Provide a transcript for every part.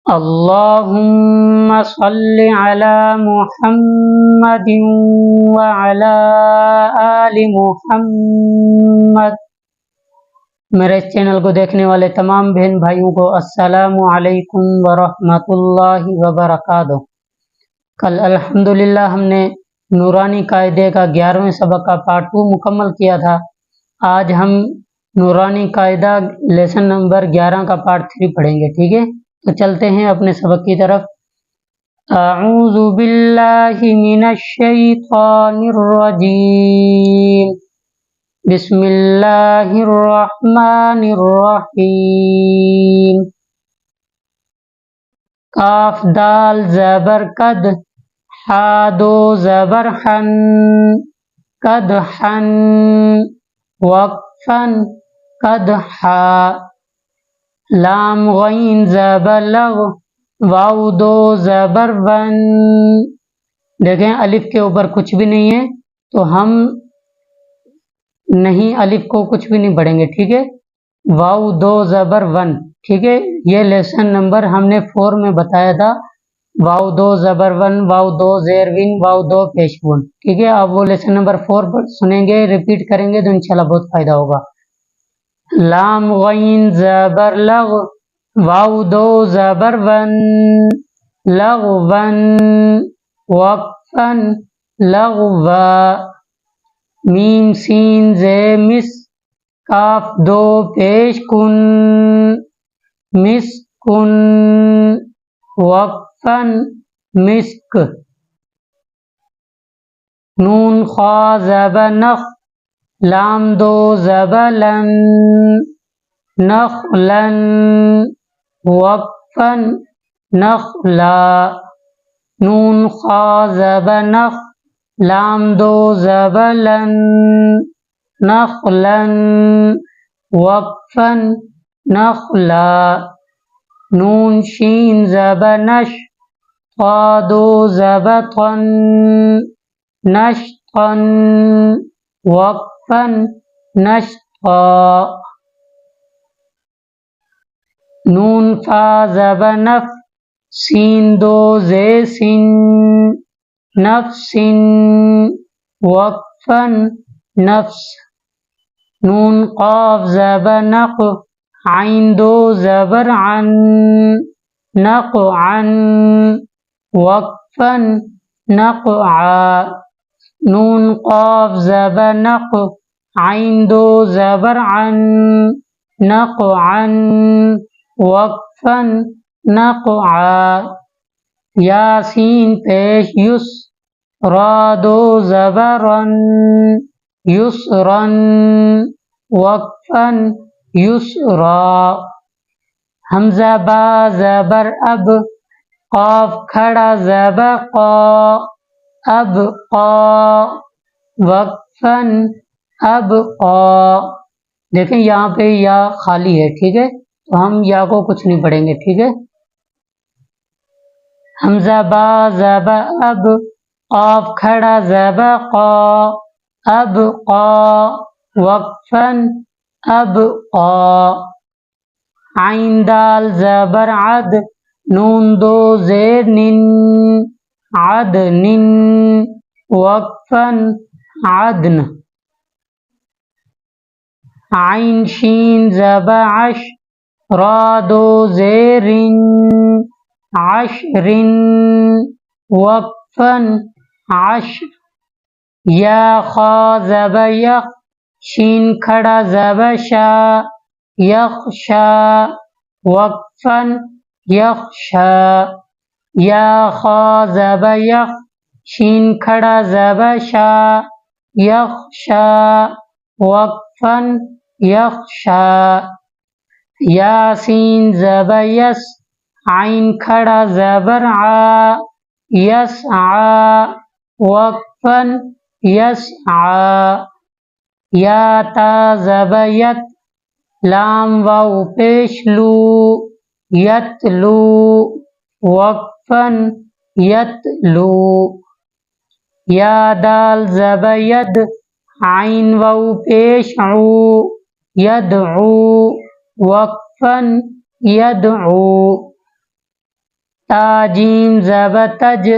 اللهم صل على محمد وعلى آل محمد۔ میرے اس چینل کو دیکھنے والے تمام بہن بھائیوں کو السلام علیکم ورحمۃ اللہ وبرکاتہ۔ کل الحمدللہ ہم نے نورانی قاعدے کا 11ویں سبق کا پارٹ 2 مکمل کیا تھا۔ آج ہم نورانی قاعدہ لیسن نمبر 11 کا پارٹ 3 پڑھیں گے، ٹھیک ہے؟ تو چلتے ہیں اپنے سبق کی طرف۔ اعوذ باللہ من الشیطان الرجیم، بسم اللہ الرحمن الرحیم۔ کاف دال زبر کد، حا دو زبر حن، کد حن، وقفن کد حا، لام غین زبر لغ، واو دو زبر ون۔ دیکھیں الف کے اوپر کچھ بھی نہیں ہے تو ہم نہیں الف کو کچھ بھی نہیں پڑھیں گے، ٹھیک ہے؟ واو دو زبر ون، ٹھیک ہے؟ یہ لیسن نمبر ہم نے 4 میں بتایا تھا، واو دو زبر ون، واو دو زیر ون، واو دو پیش ون، ٹھیک ہے؟ اب وہ لیسن نمبر 4 پر سنیں گے، ریپیٹ کریں گے تو انشاءاللہ بہت فائدہ ہوگا۔ لام غین زبر لغ، واو دو زبر ون، لغون، وقفن، لغوا، میم سین زے مس، کاف دو پیش کن، مسکن، وقفن، مسک، نون خا زبر نخ، لام دو زبر لن، نخلن، وقفن، نخلا، نون خا زبر نخ، لام دو زبر لن، نخلن، وقفن، نخلا، نون شین زبر نش، طا دو زبر طن، نشطن، وقفن، نشطا، نون فا زبر نف، سین دو زے سن، نفسن، وقفن، نفس، نون قاف زبر نق، عین دو زبر عن، نقعن، وقفن، نقعا، نون قاف زبر نق، عین دو زبر عن، نقعن، وقفن، نقعا، یاسین پیش یس، را دو زبر رن، یسرن، وقفن، یسرا، حمزہ با زبر اب، قاف کھڑا زبر قا، اب قا، وقفن، اب قا۔ دیکھیں یہاں پہ یا خالی ہے، ٹھیک ہے؟ تو ہم یا کو کچھ نہیں پڑھیں گے، ٹھیک ہے؟ حمزہ با زبر اب، قاف کھڑا زبر قا، اب قا، وقفن، اب قا، عین دال زبر عد، نون دو زیر نن، عدن، وقفن، عدن، عین شین زبر عش، را دو زیر عشر، وقفن، عشر، یا خا زبر یخ، شین کھڑا زبر شا، یخشا، وقفن، یخشا، یا خا زبر یخ، شین کھڑا زبر شا، یخشا، وقفن، یخشا، یاسین زبر یس، عین کھڑا زبر عا، یسعا، وقفن، یسعا، یا تا زبر یت، لام واو پیش لو، یتلو، وقفن، یتلو، یا دال زبر ید، عین واو پیش عو، یدعو، وقفن، یدعو، تا جیم زب تج،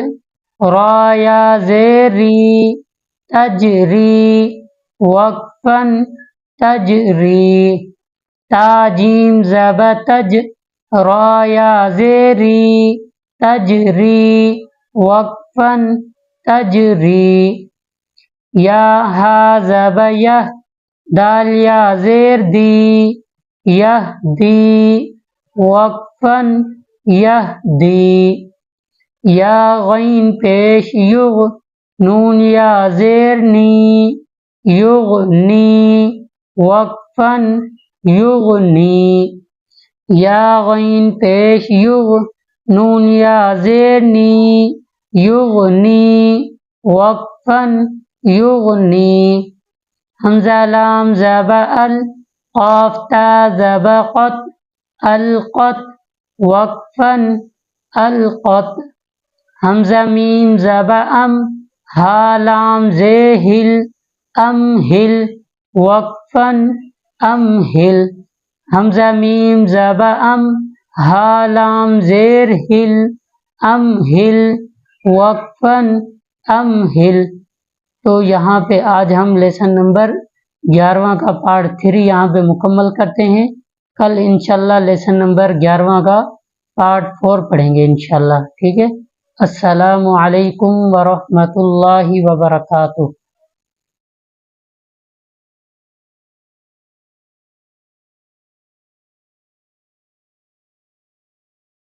را یا زیر ری، تجری، وقفن تجری، تا جیم زب تج، را یا زیر ری، تجری، وقفن تجری، یا ہا زب یہ، دال یا زیر دی، یہدی، وقفن یہدی، یا غین پیش یغ، نون یا زیر نی، یغنی، وقفن یغنی، یا غین پیش یغ، نون یا زیر نی، یغنی، وقفن یغنی، حمزہ لام زب ال، قاف تا زب قط، القط، وقفن القط، حمزہ میم زب ام، ہا لام زے ہل، امہل، وقفن امہل، حمزہ میم زب ام، ہا لام زیر ہل، امہل، وقفن امہل۔ تو یہاں پہ آج ہم لیسن نمبر 11واں کا پارٹ 3 یہاں پہ مکمل کرتے ہیں۔ کل انشاءاللہ لیسن نمبر 11واں کا پارٹ 4 پڑھیں گے انشاءاللہ، ٹھیک ہے۔ السلام علیکم ورحمۃ اللہ وبرکاتہ۔